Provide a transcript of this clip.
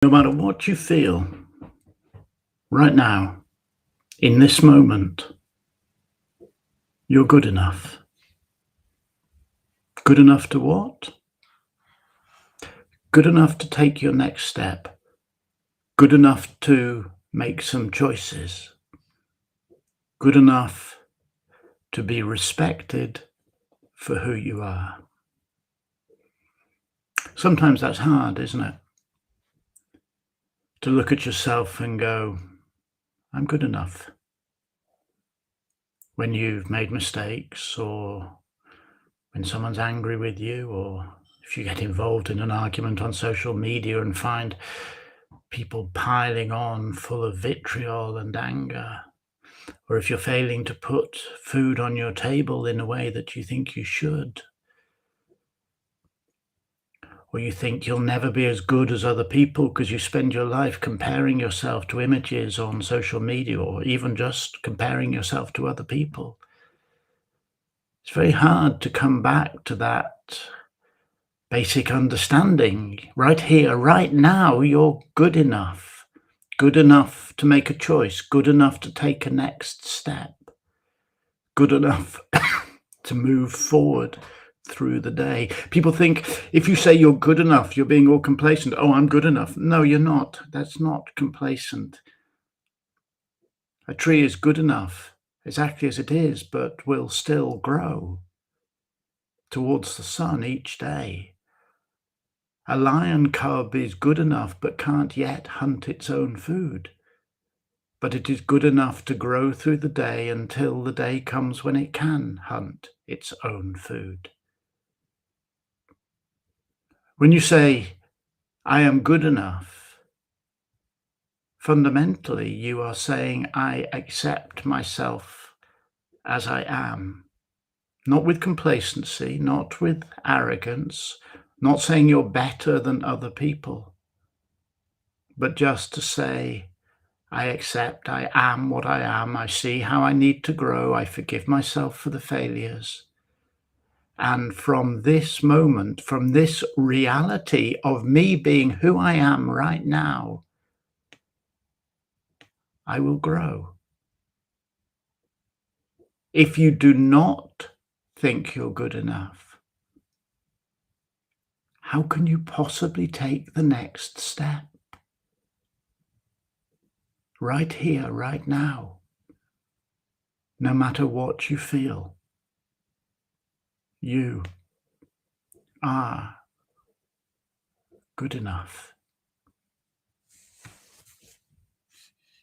No matter what you feel right now, in this moment, you're good enough. Good enough to what? Good enough to take your next step. Good enough to make some choices. Good enough to be respected for who you are. Sometimes that's hard, isn't it? To look at yourself and go, I'm good enough. When you've made mistakes, or when someone's angry with you, or if you get involved in an argument on social media and find people piling on full of vitriol and anger, or if you're failing to put food on your table in a way that you think you should, or you think you'll never be as good as other people because you spend your life comparing yourself to images on social media, or even just comparing yourself to other people. It's very hard to come back to that basic understanding. Right here, right now, you're good enough. Good enough to make a choice. Good enough to take a next step. Good enough to move forward through the day. People think if you say you're good enough, you're being all complacent. Oh, I'm good enough. No, you're not. That's not complacent. A tree is good enough exactly as it is, but will still grow towards the sun each day. A lion cub is good enough but can't yet hunt its own food. But it is good enough to grow through the day until the day comes when it can hunt its own food. When you say, I am good enough, fundamentally you are saying, I accept myself as I am. Not with complacency, not with arrogance, not saying you're better than other people, but just to say, I accept I am what I am. I see how I need to grow. I forgive myself for the failures. And from this moment, from this reality of me being who I am right now, I will grow. If you do not think you're good enough, how can you possibly take the next step? Right here, right now, no matter what you feel, you are good enough.